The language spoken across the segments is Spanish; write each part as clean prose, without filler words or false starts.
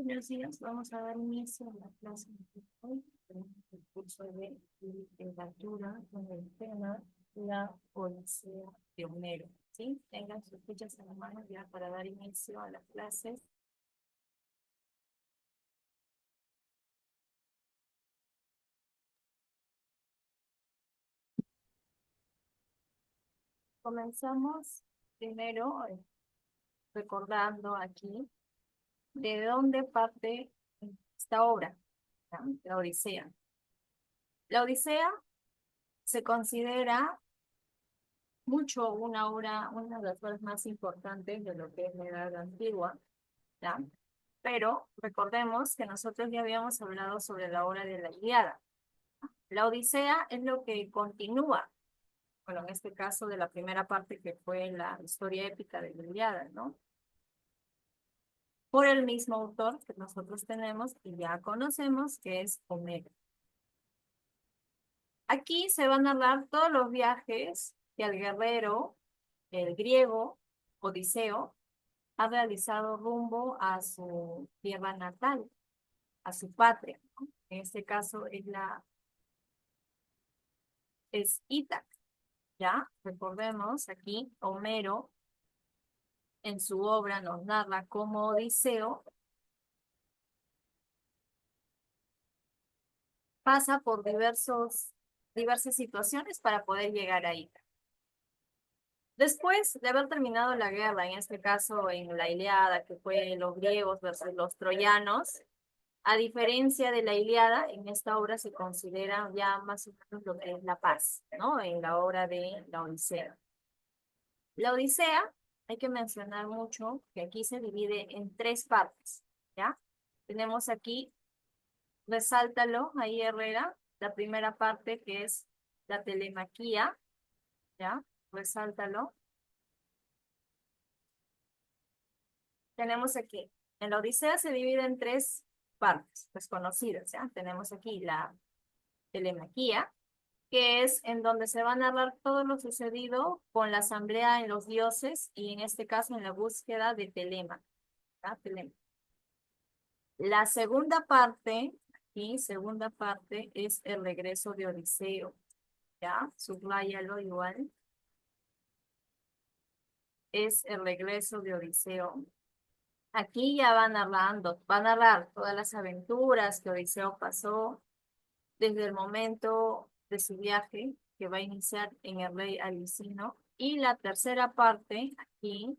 Buenos días, vamos a dar inicio a la clase de hoy, el curso de literatura con el tema La Odisea de Homero. ¿Sí? Tengan sus fichas en la mano ya para dar inicio a las clases. Comenzamos primero recordando aquí de dónde parte esta obra, ¿no? La Odisea. La Odisea se considera mucho una obra, una de las obras más importantes de lo que es la Edad Antigua, ¿ya? Pero recordemos que nosotros ya habíamos hablado sobre la obra de la Ilíada. La Odisea es lo que continúa, bueno, en este caso de la primera parte que fue la historia épica de la Ilíada, ¿no? Por el mismo autor que nosotros tenemos y ya conocemos, que es Homero. Aquí se van a narrar todos los viajes que el guerrero, el griego, Odiseo, ha realizado rumbo a su tierra natal, a su patria, ¿no? En este caso es Ítaca, ¿ya? Recordemos aquí, Homero en su obra nos narra cómo Odiseo pasa por diversas situaciones para poder llegar a Ítaca. Después de haber terminado la guerra, en este caso en la Ilíada, que fue los griegos versus los troyanos, a diferencia de la Ilíada, en esta obra se considera ya más o menos lo que es la paz, ¿no? En la obra de la Odisea. La Odisea, hay que mencionar mucho que aquí se divide en tres partes, ¿ya? Tenemos aquí, resáltalo ahí Herrera, la primera parte que es la telemaquía, ¿ya? Resáltalo. Tenemos aquí, en la Odisea se divide en tres partes desconocidas, ¿ya? Tenemos aquí la telemaquía, que es en donde se va a narrar todo lo sucedido con la asamblea en los dioses y en este caso en la búsqueda de Telema, ¿ya? Telema. La segunda parte, aquí, segunda parte, es el regreso de Odiseo, ¿ya? Subráyalo igual. Es el regreso de Odiseo. Aquí ya va a narrar todas las aventuras que Odiseo pasó desde el momento de su viaje, que va a iniciar en el rey Alicino. Y la tercera parte, aquí,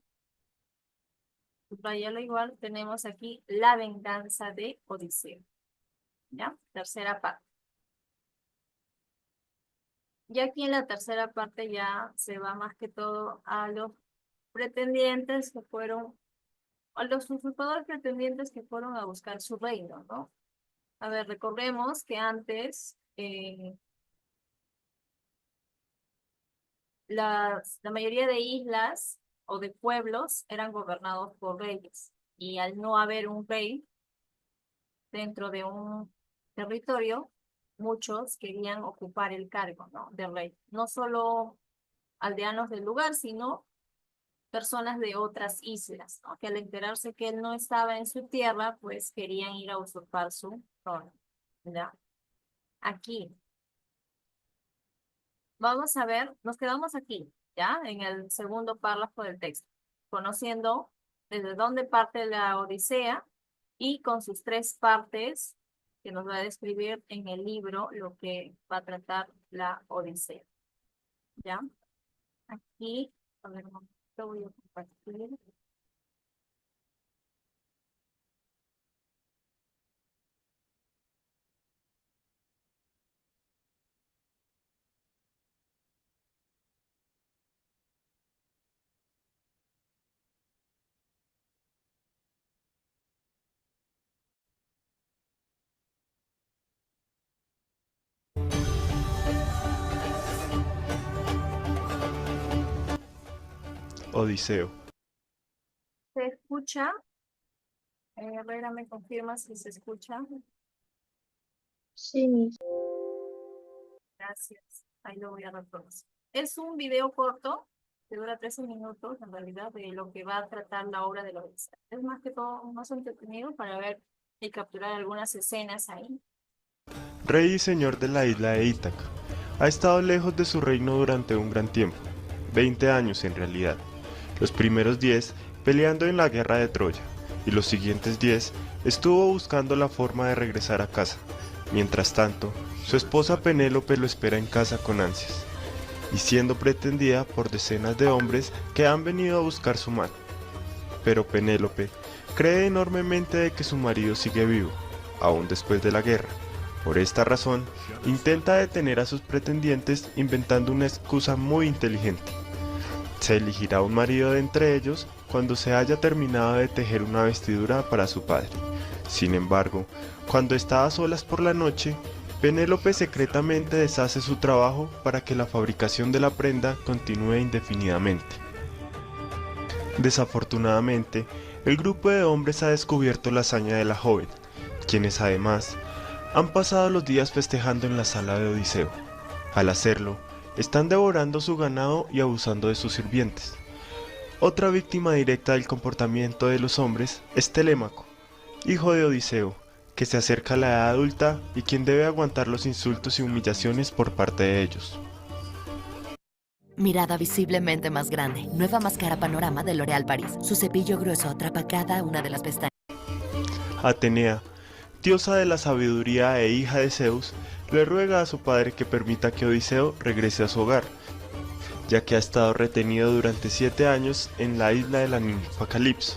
subrayalo igual, tenemos aquí la venganza de Odiseo, ¿ya? Tercera parte. Y aquí en la tercera parte ya se va más que todo a los pretendientes que fueron, a los usurpadores pretendientes que fueron a buscar su reino, ¿no? A ver, recordemos que antes la mayoría de islas o de pueblos eran gobernados por reyes. Y al no haber un rey dentro de un territorio, muchos querían ocupar el cargo, ¿no? De rey. No solo aldeanos del lugar, sino personas de otras islas, ¿no? Que al enterarse que él no estaba en su tierra, pues querían ir a usurpar su trono, ¿ya? Aquí, vamos a ver, nos quedamos aquí, ¿ya? En el segundo párrafo del texto, conociendo desde dónde parte la Odisea y con sus tres partes que nos va a describir en el libro lo que va a tratar la Odisea, ¿ya? Aquí, a ver, un momento, voy a compartir. Odiseo. ¿Se escucha? Herrera, ¿me confirma si se escucha? Sí, Miss. Gracias. Ahí lo voy a reproducir. Es un video corto, que dura 13 minutos, en realidad, de lo que va a tratar la obra de la Odisea. Es más que todo más entretenido para ver y capturar algunas escenas ahí. Rey y señor de la isla de Ítaca, ha estado lejos de su reino durante un gran tiempo, 20 años en realidad. Los primeros 10 peleando en la guerra de Troya, y los siguientes 10 estuvo buscando la forma de regresar a casa. Mientras tanto, su esposa Penélope lo espera en casa con ansias, y siendo pretendida por decenas de hombres que han venido a buscar su mano. Pero Penélope cree enormemente de que su marido sigue vivo, aún después de la guerra. Por esta razón, intenta detener a sus pretendientes inventando una excusa muy inteligente. Se elegirá un marido de entre ellos cuando se haya terminado de tejer una vestidura para su padre. Sin embargo, cuando está a solas por la noche, Penélope secretamente deshace su trabajo para que la fabricación de la prenda continúe indefinidamente. Desafortunadamente, el grupo de hombres ha descubierto la hazaña de la joven, quienes además han pasado los días festejando en la sala de Odiseo. Al hacerlo, están devorando su ganado y abusando de sus sirvientes. Otra víctima directa del comportamiento de los hombres es Telémaco, hijo de Odiseo, que se acerca a la edad adulta y quien debe aguantar los insultos y humillaciones por parte de ellos. Mirada visiblemente más grande. Nueva máscara Panorama de L'Oréal Paris. Su cepillo grueso atrapa cada una de las pestañas. Atenea, diosa de la sabiduría e hija de Zeus, le ruega a su padre que permita que Odiseo regrese a su hogar, ya que ha estado retenido durante 7 años en la isla de la ninfa Calipso,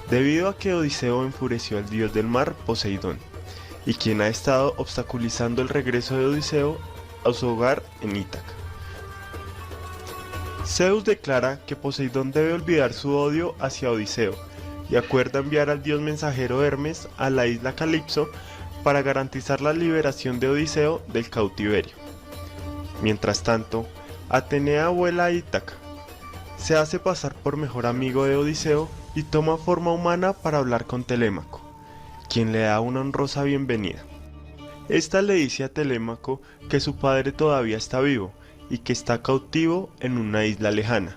debido a que Odiseo enfureció al dios del mar, Poseidón, y quien ha estado obstaculizando el regreso de Odiseo a su hogar en Ítaca. Zeus declara que Poseidón debe olvidar su odio hacia Odiseo, y acuerda enviar al dios mensajero Hermes a la isla Calipso para garantizar la liberación de Odiseo del cautiverio. Mientras tanto, Atenea vuela a Ítaca, se hace pasar por mejor amigo de Odiseo y toma forma humana para hablar con Telémaco, quien le da una honrosa bienvenida. Esta le dice a Telémaco que su padre todavía está vivo y que está cautivo en una isla lejana.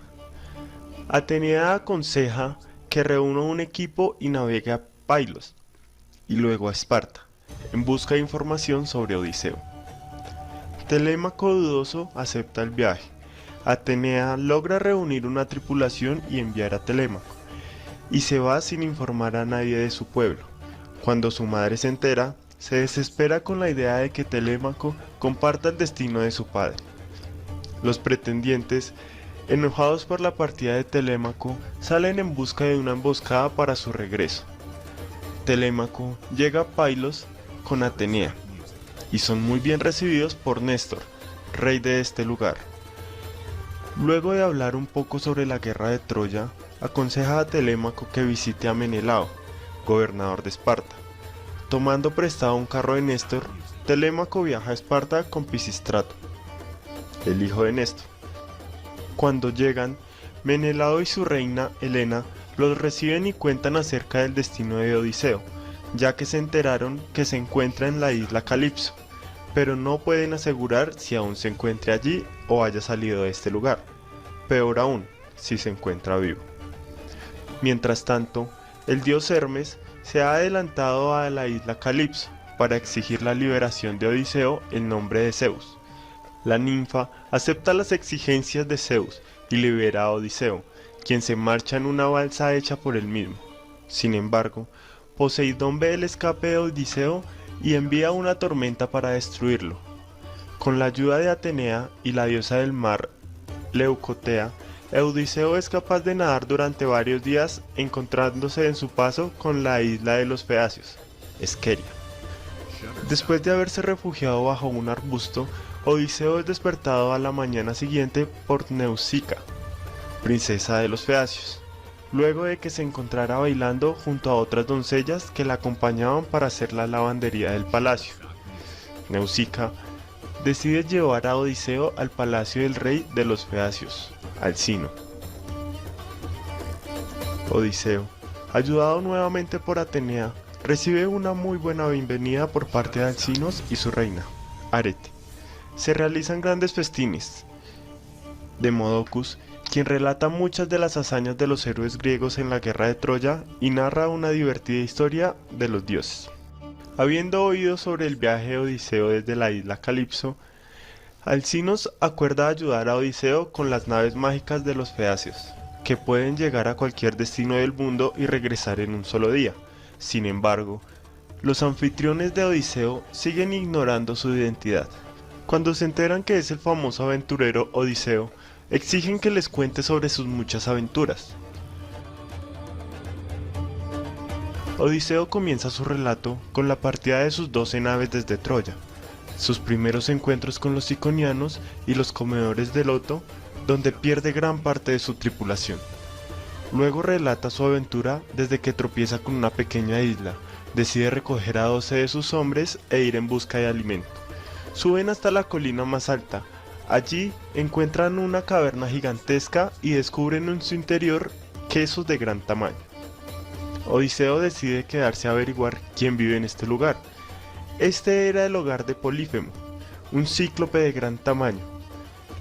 Atenea aconseja que reúna un equipo y navegue a Pylos y luego a Esparta, en busca de información sobre Odiseo. Telémaco dudoso acepta el viaje. Atenea logra reunir una tripulación y enviar a Telémaco, y se va sin informar a nadie de su pueblo. Cuando su madre se entera, se desespera con la idea de que Telémaco comparta el destino de su padre. Los pretendientes, enojados por la partida de Telémaco, salen en busca de una emboscada para su regreso. Telémaco llega a Pylos con Atenea, y son muy bien recibidos por Néstor, rey de este lugar. Luego de hablar un poco sobre la guerra de Troya, aconseja a Telémaco que visite a Menelao, gobernador de Esparta. Tomando prestado un carro de Néstor, Telémaco viaja a Esparta con Pisístrato, el hijo de Néstor. Cuando llegan, Menelao y su reina, Helena, los reciben y cuentan acerca del destino de Odiseo, ya que se enteraron que se encuentra en la isla Calipso, pero no pueden asegurar si aún se encuentre allí o haya salido de este lugar. Peor aún, si se encuentra vivo. Mientras tanto, el dios Hermes se ha adelantado a la isla Calipso para exigir la liberación de Odiseo en nombre de Zeus. La ninfa acepta las exigencias de Zeus y libera a Odiseo, quien se marcha en una balsa hecha por él mismo. Sin embargo, Poseidón ve el escape de Odiseo y envía una tormenta para destruirlo. Con la ayuda de Atenea y la diosa del mar, Leucotea, Odiseo es capaz de nadar durante varios días, encontrándose en su paso con la isla de los Feacios, Esqueria. Después de haberse refugiado bajo un arbusto, Odiseo es despertado a la mañana siguiente por Nausicaa, princesa de los Feacios, luego de que se encontrara bailando junto a otras doncellas que la acompañaban para hacer la lavandería del palacio. Nausicaa decide llevar a Odiseo al palacio del rey de los Feacios, Alcino. Odiseo, ayudado nuevamente por Atenea, recibe una muy buena bienvenida por parte de Alcinos y su reina, Arete. Se realizan grandes festines. Demodocus, quien relata muchas de las hazañas de los héroes griegos en la guerra de Troya y narra una divertida historia de los dioses. Habiendo oído sobre el viaje de Odiseo desde la isla Calipso, Alcinos acuerda ayudar a Odiseo con las naves mágicas de los Feacios, que pueden llegar a cualquier destino del mundo y regresar en un solo día. Sin embargo, los anfitriones de Odiseo siguen ignorando su identidad. Cuando se enteran que es el famoso aventurero Odiseo, exigen que les cuente sobre sus muchas aventuras. Odiseo comienza su relato con la partida de sus 12 naves desde Troya, sus primeros encuentros con los iconianos y los comedores de loto, donde pierde gran parte de su tripulación. Luego relata su aventura desde que tropieza con una pequeña isla, decide recoger a 12 de sus hombres e ir en busca de alimento. Suben hasta la colina más alta. Allí encuentran una caverna gigantesca y descubren en su interior quesos de gran tamaño. Odiseo decide quedarse a averiguar quién vive en este lugar. Este era el hogar de Polífemo, un cíclope de gran tamaño.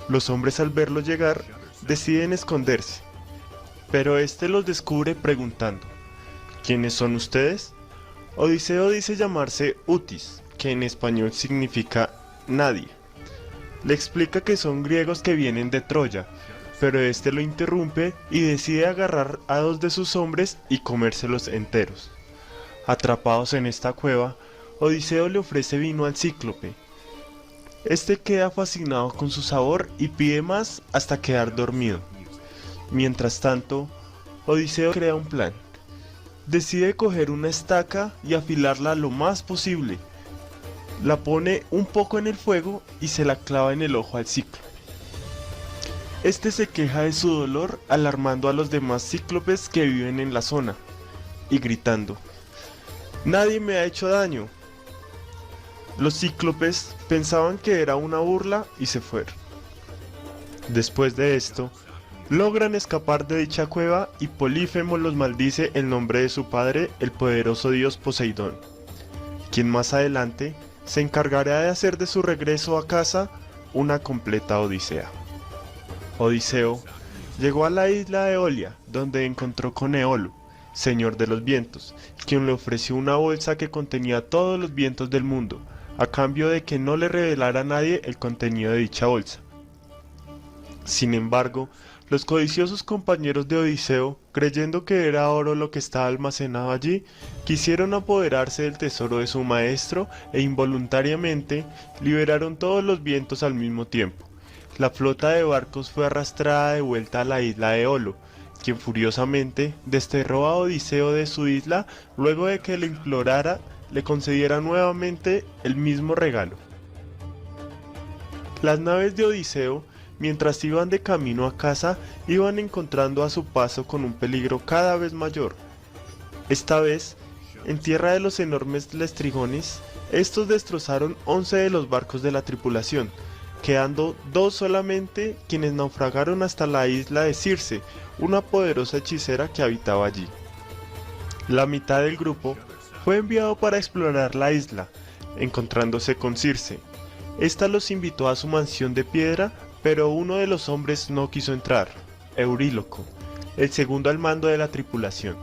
Los hombres al verlo llegar deciden esconderse, pero este los descubre preguntando: ¿quiénes son ustedes? Odiseo dice llamarse Utis, que en español significa nadie. Le explica que son griegos que vienen de Troya, pero este lo interrumpe y decide agarrar a 2 de sus hombres y comérselos enteros. Atrapados en esta cueva, Odiseo le ofrece vino al cíclope. Este queda fascinado con su sabor y pide más hasta quedar dormido. Mientras tanto, Odiseo crea un plan. Decide coger una estaca y afilarla lo más posible. La pone un poco en el fuego y se la clava en el ojo al cíclope. Este se queja de su dolor, alarmando a los demás cíclopes que viven en la zona y gritando: «¡Nadie me ha hecho daño!». Los cíclopes pensaban que era una burla y se fueron. Después de esto, logran escapar de dicha cueva y Polífemo los maldice en nombre de su padre, el poderoso dios Poseidón, quien más adelante se encargará de hacer de su regreso a casa una completa odisea. Odiseo llegó a la isla de Eolia, donde encontró con Eolo, señor de los vientos, quien le ofreció una bolsa que contenía todos los vientos del mundo, a cambio de que no le revelara a nadie el contenido de dicha bolsa. Sin embargo, los codiciosos compañeros de Odiseo, creyendo que era oro lo que estaba almacenado allí, quisieron apoderarse del tesoro de su maestro e involuntariamente liberaron todos los vientos al mismo tiempo. La flota de barcos fue arrastrada de vuelta a la isla de Eolo, quien furiosamente desterró a Odiseo de su isla luego de que le implorara le concediera nuevamente el mismo regalo. Las naves de Odiseo, mientras iban de camino a casa, iban encontrando a su paso con un peligro cada vez mayor. Esta vez, en tierra de los enormes lestrigones, estos destrozaron 11 de los barcos de la tripulación, quedando 2 solamente, quienes naufragaron hasta la isla de Circe, una poderosa hechicera que habitaba allí. La mitad del grupo fue enviado para explorar la isla, encontrándose con Circe. Esta los invitó a su mansión de piedra, pero uno de los hombres no quiso entrar, Euríloco, el segundo al mando de la tripulación.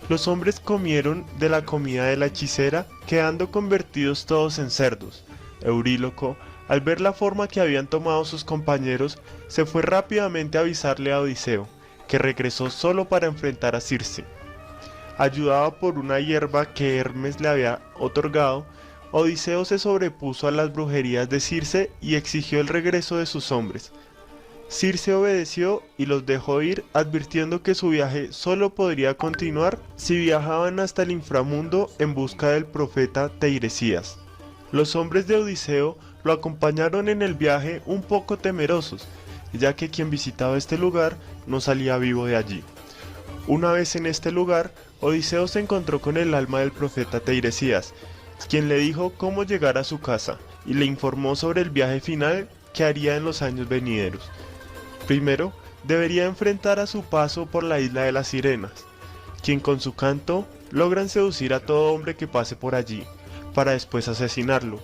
Los hombres comieron de la comida de la hechicera, quedando convertidos todos en cerdos. Euríloco, al ver la forma que habían tomado sus compañeros, se fue rápidamente a avisarle a Odiseo, que regresó solo para enfrentar a Circe. Ayudado por una hierba que Hermes le había otorgado, Odiseo se sobrepuso a las brujerías de Circe y exigió el regreso de sus hombres. Circe obedeció y los dejó ir, advirtiendo que su viaje solo podría continuar si viajaban hasta el inframundo en busca del profeta Teiresías. Los hombres de Odiseo lo acompañaron en el viaje un poco temerosos, ya que quien visitaba este lugar no salía vivo de allí. Una vez en este lugar, Odiseo se encontró con el alma del profeta Teiresías, quien le dijo cómo llegar a su casa y le informó sobre el viaje final que haría en los años venideros. Primero, debería enfrentar a su paso por la isla de las sirenas, quien con su canto logran seducir a todo hombre que pase por allí, para después asesinarlo.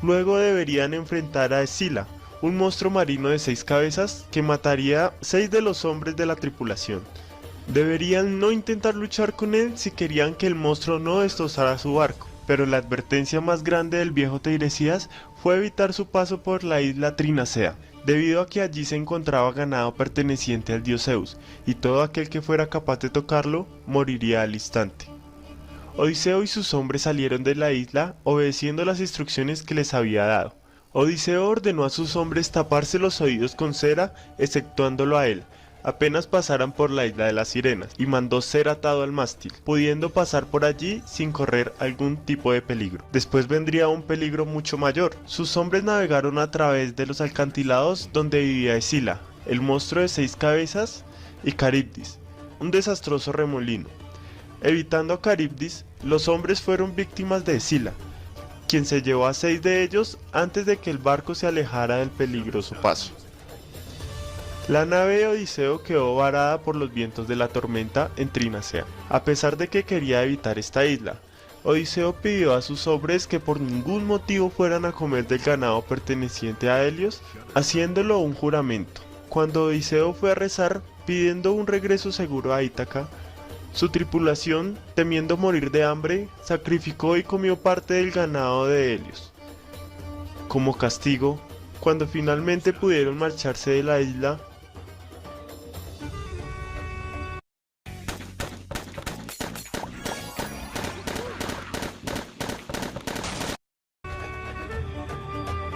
Luego deberían enfrentar a Escila, un monstruo marino de 6 cabezas que mataría 6 de los hombres de la tripulación. Deberían no intentar luchar con él si querían que el monstruo no destrozara su barco, pero la advertencia más grande del viejo Teiresias fue evitar su paso por la isla Trinacea, debido a que allí se encontraba ganado perteneciente al dios Zeus, y todo aquel que fuera capaz de tocarlo moriría al instante. Odiseo y sus hombres salieron de la isla obedeciendo las instrucciones que les había dado. Odiseo ordenó a sus hombres taparse los oídos con cera, exceptuándolo a él, apenas pasaran por la isla de las sirenas, y mandó ser atado al mástil, pudiendo pasar por allí sin correr algún tipo de peligro. Después vendría un peligro mucho mayor. Sus hombres navegaron a través de los acantilados donde vivía Escila, el monstruo de 6 cabezas, y Caribdis, un desastroso remolino. Evitando a Caribdis, los hombres fueron víctimas de Escila, quien se llevó a 6 de ellos antes de que el barco se alejara del peligroso paso. La nave de Odiseo quedó varada por los vientos de la tormenta en Trinacea. A pesar de que quería evitar esta isla, Odiseo pidió a sus hombres que por ningún motivo fueran a comer del ganado perteneciente a Helios, haciéndolo un juramento. Cuando Odiseo fue a rezar pidiendo un regreso seguro a Ítaca, su tripulación, temiendo morir de hambre, sacrificó y comió parte del ganado de Helios. Como castigo, cuando finalmente pudieron marcharse de la isla,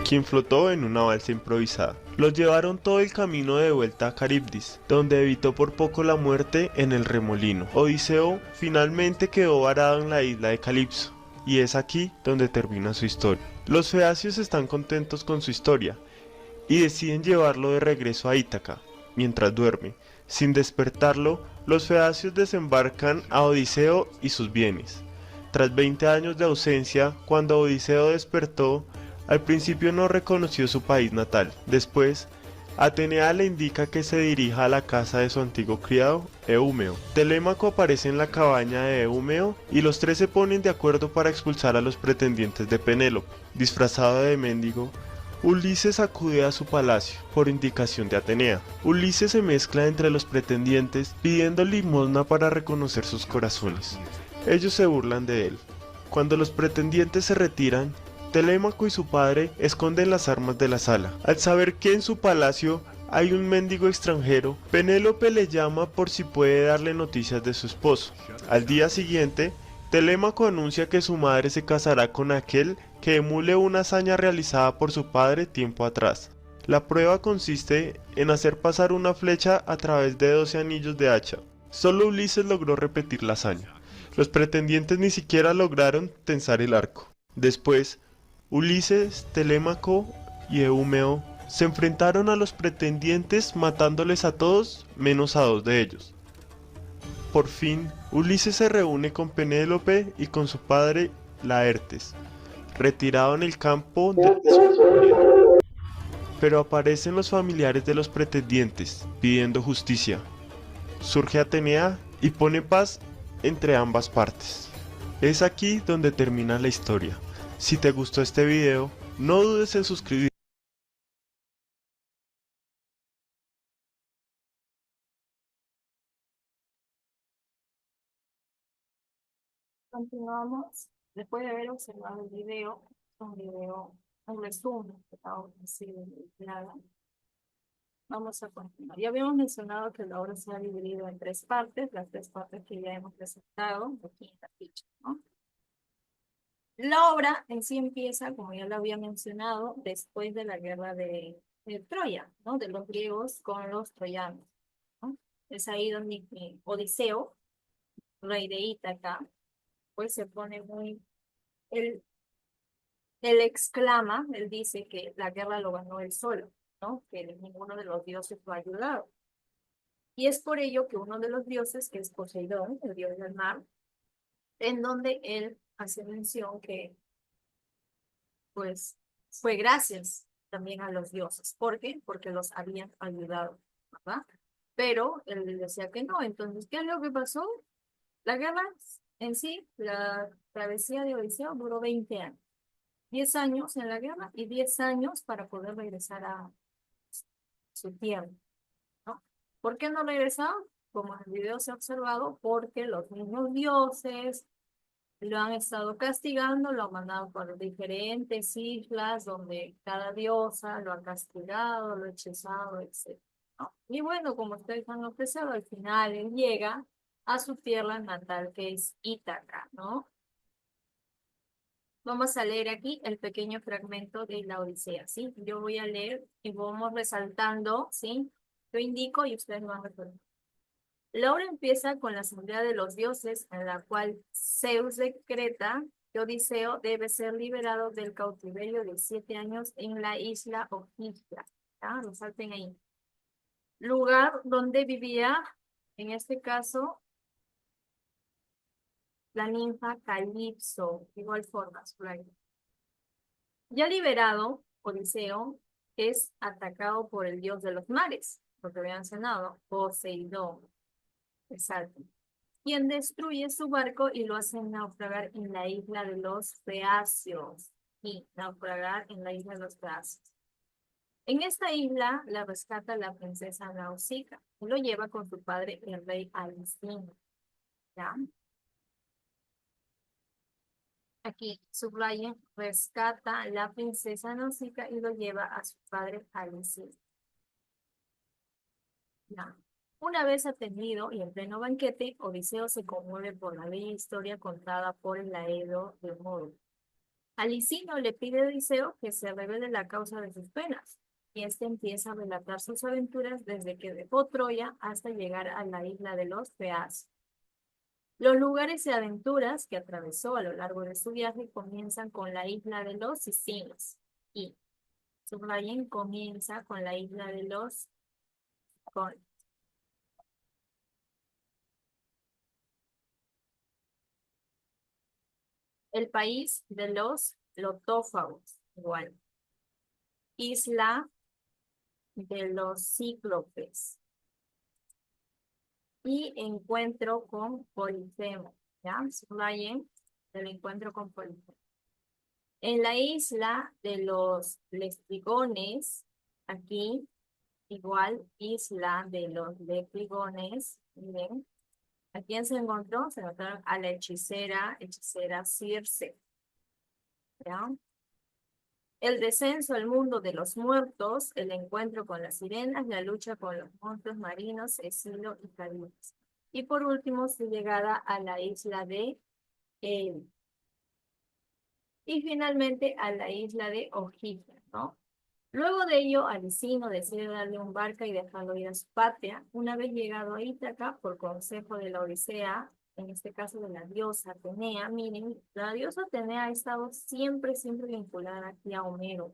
quien flotó en una balsa improvisada. Los llevaron todo el camino de vuelta a Caribdis, donde evitó por poco la muerte en el remolino. Odiseo finalmente quedó varado en la isla de Calipso, y es aquí donde termina su historia. Los feacios están contentos con su historia, y deciden llevarlo de regreso a Ítaca, mientras duerme. Sin despertarlo, los feacios desembarcan a Odiseo y sus bienes. Tras 20 años de ausencia, cuando Odiseo despertó, al principio no reconoció su país natal. Después, Atenea le indica que se dirija a la casa de su antiguo criado, Eumeo. Telémaco aparece en la cabaña de Eumeo y los tres se ponen de acuerdo para expulsar a los pretendientes de Penélope. Disfrazado de mendigo, Ulises acude a su palacio por indicación de Atenea. Ulises se mezcla entre los pretendientes pidiendo limosna para reconocer sus corazones. Ellos se burlan de él. Cuando los pretendientes se retiran, Telémaco y su padre esconden las armas de la sala. Al saber que en su palacio hay un mendigo extranjero, Penélope le llama por si puede darle noticias de su esposo. Al día siguiente, Telémaco anuncia que su madre se casará con aquel que emule una hazaña realizada por su padre tiempo atrás. La prueba consiste en hacer pasar una flecha a través de 12 anillos de hacha. Solo Ulises logró repetir la hazaña. Los pretendientes ni siquiera lograron tensar el arco. Después, Ulises, Telémaco y Eumeo se enfrentaron a los pretendientes matándoles a todos menos a 2 de ellos. Por fin, Ulises se reúne con Penélope y con su padre Laertes, retirado en el campo de descubrimiento. Pero aparecen los familiares de los pretendientes pidiendo justicia. Surge Atenea y pone paz entre ambas partes. Es aquí donde termina la historia. Si te gustó este video, no dudes en suscribirte. Continuamos. Después de haber observado el video, un resumen que acabo de decir nada. Vamos a continuar. Ya habíamos mencionado que la obra se ha dividido en 3 partes, las 3 partes que ya hemos presentado aquí en la ficha, ¿no? La obra en sí empieza, como ya lo había mencionado, después de la guerra de Troya, ¿no? De los griegos con los troyanos, ¿no? Es ahí donde Odiseo, rey de Ítaca, pues se pone muy... Él, él exclama, él dice que la guerra lo ganó él solo, ¿no? Que ninguno de los dioses lo ha ayudado. Y es por ello que uno de los dioses, que es Poseidón, el dios del mar, en donde él hace mención que pues fue gracias también a los dioses. ¿Por qué? Porque los habían ayudado, ¿verdad? Pero él decía que no. Entonces, ¿qué es lo que pasó? La guerra en sí, la travesía de Odiseo duró 20 años. 10 años en la guerra y 10 años para poder regresar a su tierra, ¿no? ¿Por qué no regresaron? Como en el video se ha observado, porque los mismos dioses lo han estado castigando, lo han mandado por diferentes islas donde cada diosa lo ha castigado, lo ha hechizado, etc., ¿no? Y bueno, como ustedes han apreciado, al final él llega a su tierra natal, que es Ítaca, ¿no? Vamos a leer aquí el pequeño fragmento de la Odisea, ¿sí? Yo voy a leer y vamos resaltando, ¿sí? Yo indico y ustedes van a recordar. La obra empieza con la asamblea de los dioses, en la cual Zeus decreta que Odiseo debe ser liberado del cautiverio de 7 años en la isla Ogygia. ¿Ya? Resalten ahí. Lugar donde vivía, en este caso, la ninfa Calipso, de igual forma, su reino. Ya liberado, Odiseo es atacado por el dios de los mares, lo que había mencionado, Poseidón. Exacto. Quien destruye su barco y lo hace naufragar en la isla de los Feacios. Y naufragar en la isla de los Feacios. En esta isla la rescata la princesa Nausicaa y lo lleva con su padre, el rey Alicino. ¿Ya? Aquí subrayen, rescata la princesa Nausicaa y lo lleva a su padre Alicino. ¿Ya? Una vez atendido y en pleno banquete, Odiseo se conmueve por la bella historia contada por el Aedo de Homero. Alicino le pide a Odiseo que se revele la causa de sus penas, y este empieza a relatar sus aventuras desde que dejó Troya hasta llegar a la isla de los Feacios. Los lugares y aventuras que atravesó a lo largo de su viaje comienzan con la isla de los Sicilios, y subrayen, comienza con la isla de los con el país de los lotófagos, igual, isla de los cíclopes, y encuentro con Polifemo, ¿ya? Subrayen el encuentro con Polifemo. En la isla de los Lestrigones, aquí, igual, isla de los Lestrigones, miren, ¿a quién se encontró? Se encontraron a la hechicera Circe, ¿ya? El descenso al mundo de los muertos, el encuentro con las sirenas, la lucha con los monstruos marinos, Escilo y Cadmus. Y por último, su llegada a la isla de El. Y finalmente a la isla de Ogygia, ¿no? Luego de ello, Alicino decide darle un barco y dejarlo ir a su patria. Una vez llegado a Ítaca, por consejo de la Odisea, en este caso de la diosa Atenea, miren, la diosa Atenea ha estado siempre, siempre vinculada aquí a Homero.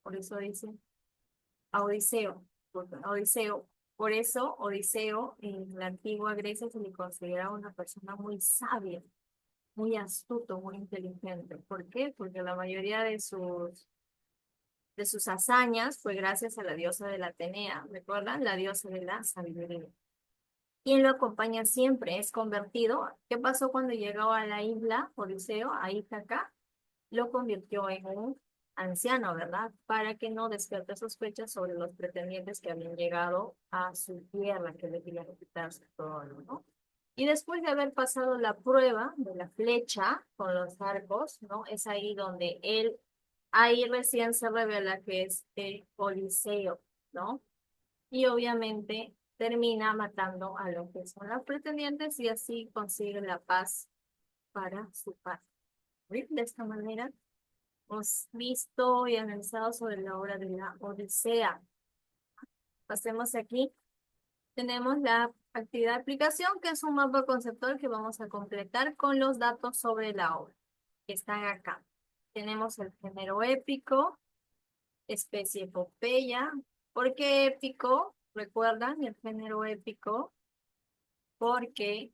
Por eso dice a Odiseo, a Odiseo. Por eso Odiseo en la antigua Grecia se le consideraba una persona muy sabia, muy astuto, muy inteligente. ¿Por qué? Porque la mayoría de sus hazañas fue gracias a la diosa de la Atenea, ¿recuerdan? La diosa de la sabiduría. Quien lo acompaña siempre es convertido. ¿Qué pasó cuando llegó a la isla Odiseo, a Ítaca? Lo convirtió en un anciano, ¿verdad? Para que no despierte sospechas sobre los pretendientes que habían llegado a su tierra, que le querían quitarse todo, ¿no? Y después de haber pasado la prueba de la flecha con los arcos, ¿no? Es ahí donde él, ahí recién se revela que es el Coliseo, ¿no? Y obviamente termina matando a los que son los pretendientes y así consigue la paz para su paz. ¿Sí? De esta manera hemos visto y analizado sobre la obra de la Odisea. Pasemos aquí. Tenemos la actividad de aplicación, que es un mapa conceptual que vamos a completar con los datos sobre la obra, que están acá. Tenemos el género épico, especie epopeya. ¿Por qué épico? ¿Recuerdan el género épico? Porque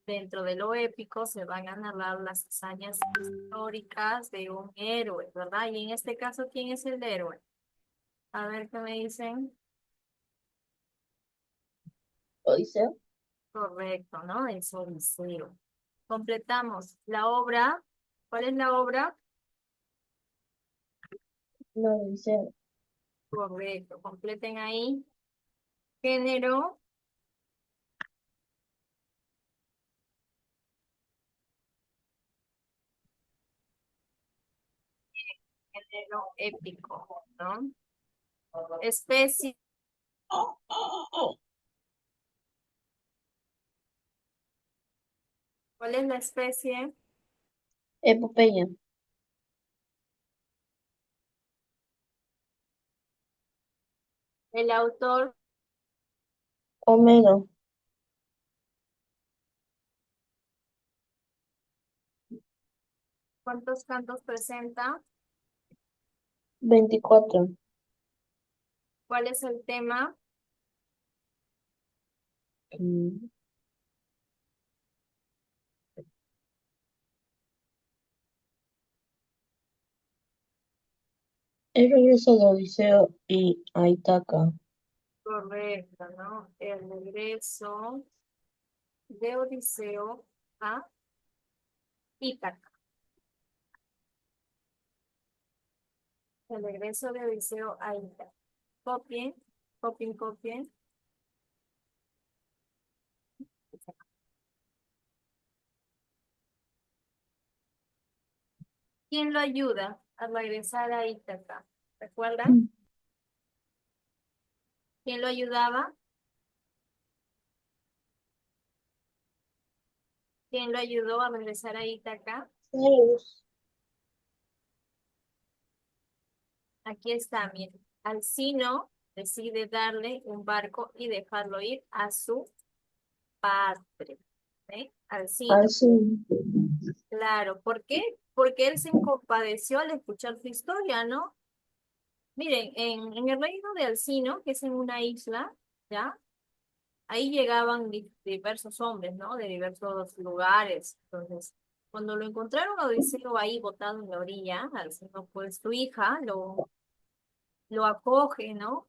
dentro de lo épico se van a narrar las hazañas históricas de un héroe, ¿verdad? Y en este caso, ¿quién es el héroe? A ver qué me dicen. Odiseo. Correcto, ¿no? Es Odiseo. Completamos la obra. ¿Cuál es la obra? la Odisea. Correcto, completen ahí. Género, género épico, ¿no? Especie, ¿cuál es la especie? Epopeya. El autor, Homero. ¿cuántos cantos presenta? 24. ¿Cuál es el tema? Mm. El regreso de Odiseo y a Ítaca. Correcto, ¿no? El regreso de Odiseo a Ítaca. El regreso de Odiseo a Ítaca. Copien, copien, copien. ¿Quién lo ayuda a regresar a Ítaca? ¿Recuerdan? ¿Quién lo ayudaba? ¿Quién lo ayudó a regresar a Ítaca? Zeus. Aquí está, miren. Alcino decide darle un barco y dejarlo ir a su patria. ¿Eh? Alcino. Así. Claro, ¿por qué? Porque él se compadeció al escuchar su historia, ¿no? Miren, en el reino de Alcino, que es en una isla, ¿ya? Ahí llegaban diversos hombres, ¿no? De diversos lugares. Entonces, cuando lo encontraron a Odiseo ahí botado en la orilla, Alcino, pues su hija lo acoge, ¿no?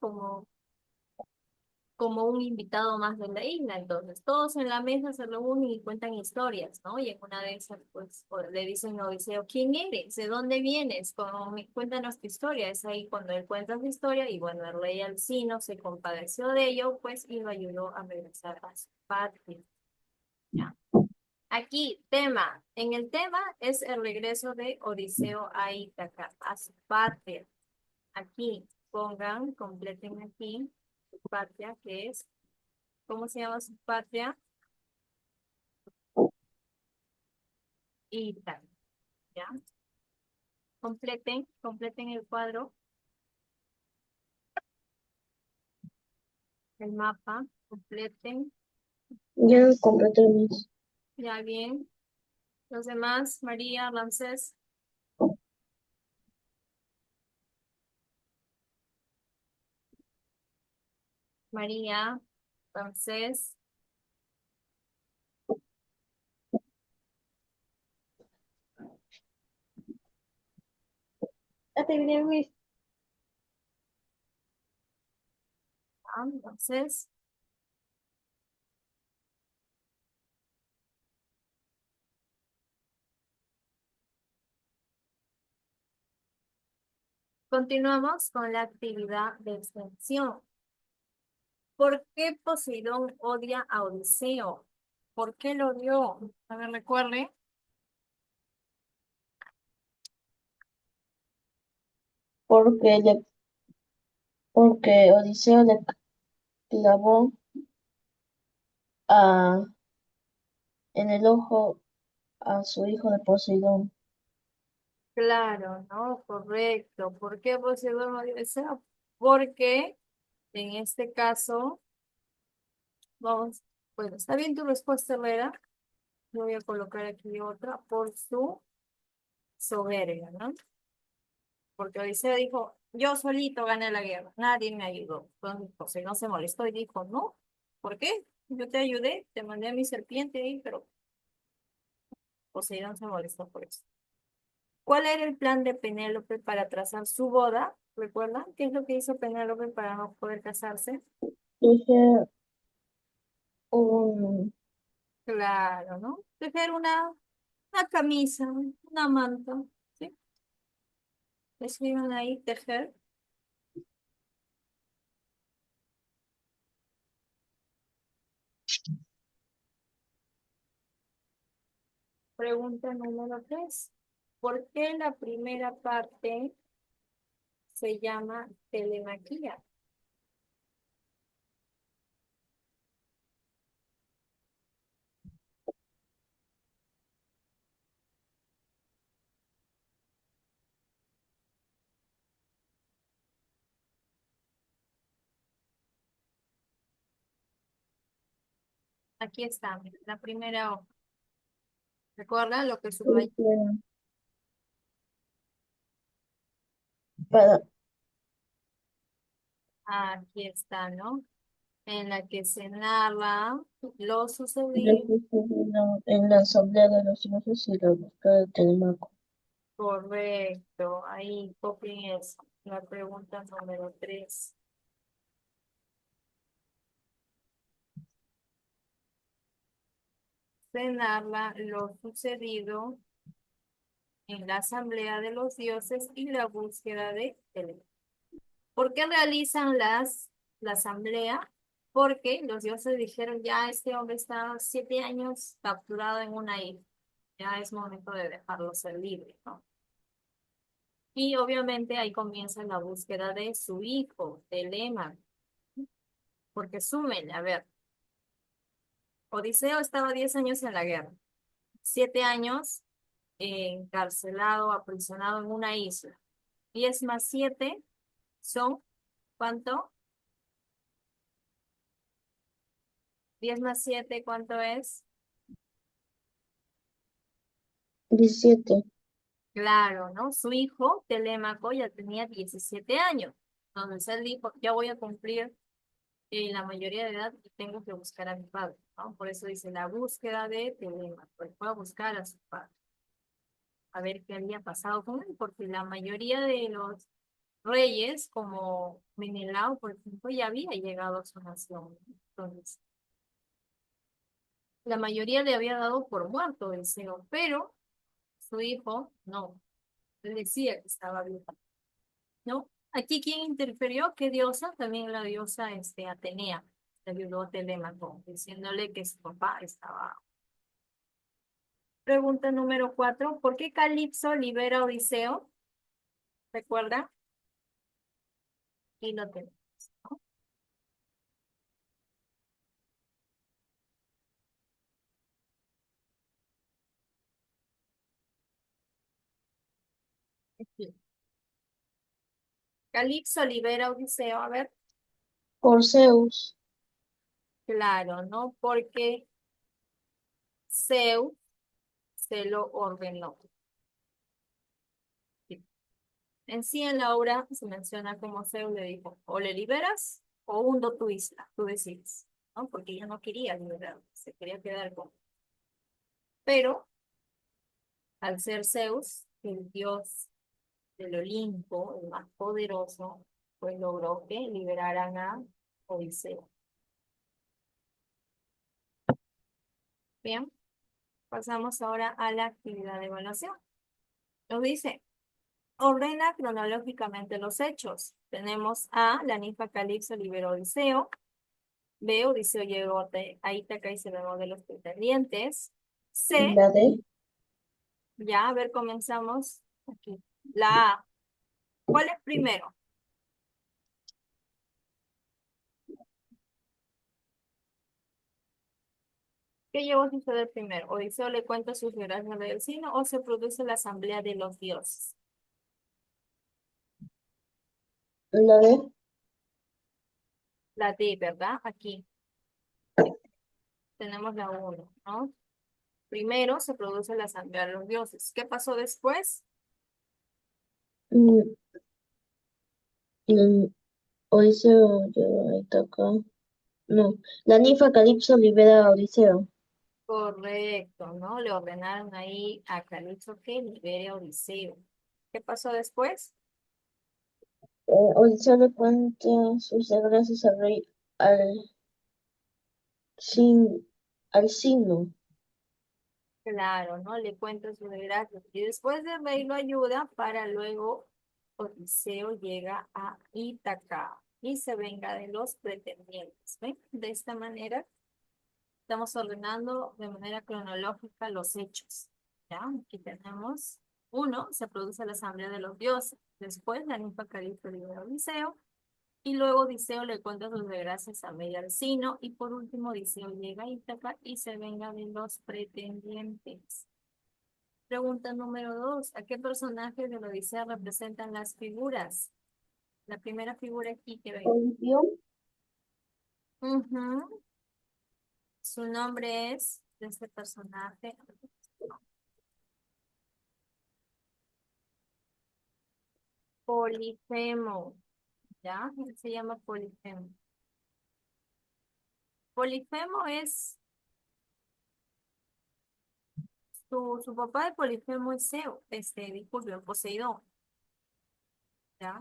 Como un invitado más de la isla. Entonces, todos en la mesa se reúnen y cuentan historias, ¿no? Y en una de esas, pues, le dicen a Odiseo, ¿quién eres? ¿De dónde vienes? Cuéntanos tu historia. Es ahí cuando él cuenta su historia y bueno, el rey Alcino se compadeció de ello, pues, y lo ayudó a regresar a su patria. ¿Ya? Aquí, tema. En el tema es el regreso de Odiseo a Ítaca, a su patria. Aquí, pongan, completen aquí, su patria, que es. ¿Cómo se llama su patria? Italia, ¿ya? Completen el cuadro, el mapa, completen, Ya completé mis. ya bien. Los demás, María, Ramsés, María, Ramsés, Ya terminé mis. Ramsés. Continuamos con la actividad de extensión. ¿Por qué Poseidón odia a Odiseo? ¿Por qué lo odió? A ver, recuerde. Porque le, porque Odiseo le clavó a, en el ojo a su hijo de Poseidón. Claro, ¿no? Correcto. ¿Por qué Poseidón odia a Odiseo? Porque en este caso, vamos, bueno, está bien tu respuesta, Herrera. Yo voy a colocar aquí otra por su soberbia, ¿no? Porque Odiseo dijo, yo solito gané la guerra, nadie me ayudó. Entonces, Poseidón se molestó y dijo, no, ¿por qué? Yo te ayudé, te mandé a mi serpiente ahí, pero Poseidón se molestó por eso. ¿Cuál era el plan de Penélope para trazar su boda? ¿Recuerdan? ¿Qué es lo que hizo Penélope para no poder casarse? Dije un, Claro, ¿no? Tejer una camisa, una manta, ¿sí? Escriban ahí, tejer. Pregunta número 3. ¿Por qué la primera parte se llama telemaquia? Aquí está, mira, la primera hoja. ¿Recuerdan lo que subrayé? Para Aquí está, ¿no? En la que se narra lo lo sucedido. sucedido en la asamblea de los dioses y la búsqueda de Telemaco. Correcto, ahí copien eso. La pregunta número 3. Se narra lo sucedido en la asamblea de los dioses y la búsqueda de Telemaco. ¿Por qué realizan la asamblea? Porque los dioses dijeron, ya este hombre está 7 años capturado en una isla, ya es momento de dejarlo ser libre, ¿no? Y obviamente ahí comienza la búsqueda de su hijo, Telémaco, porque súmenle, a ver, Odiseo estaba 10 años en la guerra, 7 años encarcelado, aprisionado en una isla. 10 más 7 son, ¿cuánto? 10 más 7, ¿cuánto es? 17. Claro, ¿no? Su hijo, Telémaco, ya tenía 17 años. Entonces él dijo, ya voy a cumplir la mayoría de edad y tengo que buscar a mi padre, ¿no? Por eso dice la búsqueda de Telémaco. Él fue a buscar a su padre, a ver qué había pasado con él, porque la mayoría de los reyes, como Menelao, por ejemplo, ya había llegado a su nación. Entonces, la mayoría le había dado por muerto Deseo, pero su hijo no. Él decía que estaba vivo. ¿No? Aquí, ¿quién interfirió? ¿Qué diosa? También la diosa Atenea. Le ayudó a Telémaco, diciéndole que su papá estaba. Pregunta número 4. ¿Por qué Calipso libera a Odiseo? ¿Recuerda? Y lo tenemos, ¿no? Aquí. Calipso libera a Odiseo. A ver, Por Zeus, claro, ¿no? Porque Zeus se lo ordenó. Sí. En sí, en la obra se menciona como Zeus le dijo, o le liberas o hundo tu isla, tú decides, ¿no? Porque ella no quería liberar, se quería quedar con. Pero al ser Zeus, el dios del Olimpo, el más poderoso, pues logró que liberaran a Odiseo. Bien, pasamos ahora a la actividad de evaluación. Nos dice, ordena cronológicamente los hechos. Tenemos A, la ninfa Calipso liberó a Odiseo. B, Odiseo llegó a Ítaca y se vengó de los pretendientes. C, la D, ya, a ver, comenzamos aquí. La A. ¿Cuál es primero? ¿Qué llegó a suceder primero? ¿Odiseo le cuenta sus desgracias del vecino o se produce la asamblea de los dioses? la D, La D, ¿verdad? Aquí tenemos la 1, ¿no? Primero se produce la asamblea de los dioses. ¿Qué pasó después? mm, mm, Odiseo llegó a Ítaca. No, la ninfa Calipso libera a Odiseo. Correcto, ¿no? Le ordenaron ahí a Calipso que libere a Odiseo. ¿Qué pasó después? Odiseo le cuenta sus desgracias al rey Sin, Alcino. Claro, ¿no? Le cuenta sus desgracias. Y después el rey lo ayuda para luego Odiseo llega a Ítaca y se venga de los pretendientes. ¿Ven? De esta manera estamos ordenando de manera cronológica los hechos. ¿Ya? Aquí tenemos uno, se produce la asamblea de los dioses. Después la ninfa Calipso libera a Odiseo. Y luego Odiseo le cuenta sus desgracias a Medalcino. Y por último, Odiseo llega a Ítaca y se venga de los pretendientes. Pregunta número 2. ¿A qué personajes de la Odisea representan las figuras? La primera figura aquí que ven. Polibio, Ujú. Su nombre es de este personaje. Polifemo. ¿Ya? Él se llama Polifemo. Polifemo es su papá de Polifemo es Zeus, disculpe, Poseidón. ¿Ya?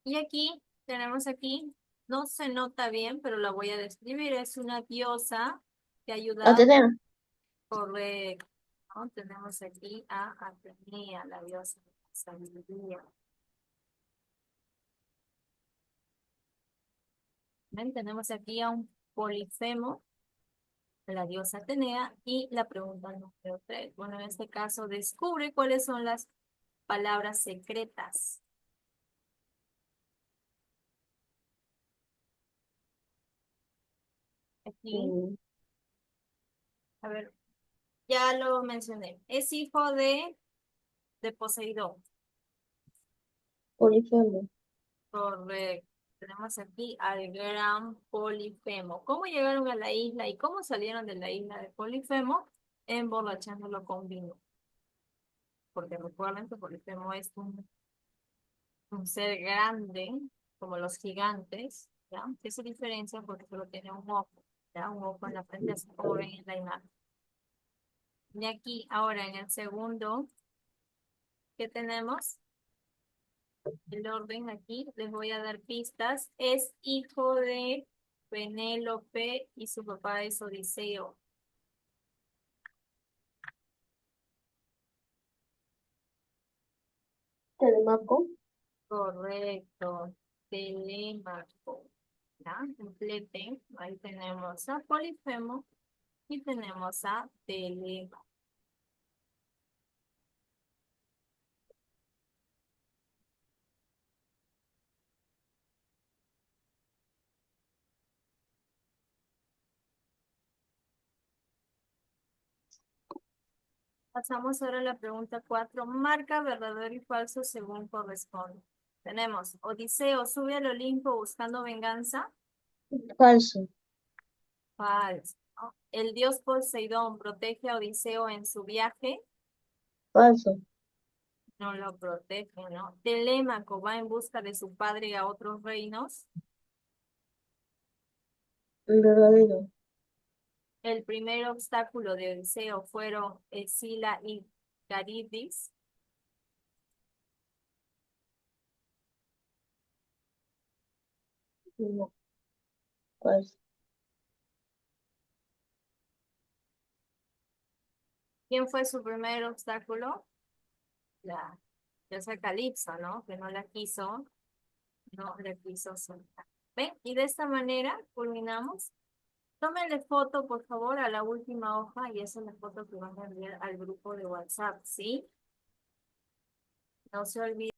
Y aquí, tenemos aquí, no se nota bien, pero la voy a describir. Es una diosa que ayuda. Atenea, Correcto. ¿No? Tenemos aquí a Atenea, la diosa de la sabiduría. ¿Ven? Tenemos aquí a un Polifemo, la diosa Atenea, y la pregunta número 3. Bueno, en este caso, descubre cuáles son las palabras secretas. Aquí, mm, a ver, ya lo mencioné. Es hijo de Poseidón. Polifemo, Correcto. Tenemos aquí al gran Polifemo. ¿Cómo llegaron a la isla y cómo salieron de la isla de Polifemo? Emborrachándolo con vino. Porque recuerden que Polifemo es un ser grande, como los gigantes, ¿ya? Que se diferencia porque solo tiene un ojo, ¿ya? Un ojo en la frente, así como ven en la imagen. Y aquí, ahora en el segundo, ¿qué tenemos? El orden aquí, les voy a dar pistas. Es hijo de Penélope y su papá es Odiseo. Telemaco, Correcto. Telémaco. ¿Ya? Complete. Ahí tenemos a Polifemo y tenemos a Telémaco. Pasamos ahora a la pregunta 4. Marca verdadero y falso según corresponde. Tenemos, Odiseo sube al Olimpo buscando venganza. falso, Falso. ¿No? El dios Poseidón protege a Odiseo en su viaje. falso, No lo protege, ¿no? Telémaco va en busca de su padre a otros reinos. verdadero, El primer obstáculo de Odiseo fueron Escila y Caridis. no, falso, ¿Quién fue su primer obstáculo? La diosa Calipso, ¿no? Que no la quiso soltar. ¿Ven? Y de esta manera culminamos. Tómenle foto, por favor, a la última hoja y esa es la foto que van a enviar al grupo de WhatsApp, ¿sí? No se olviden.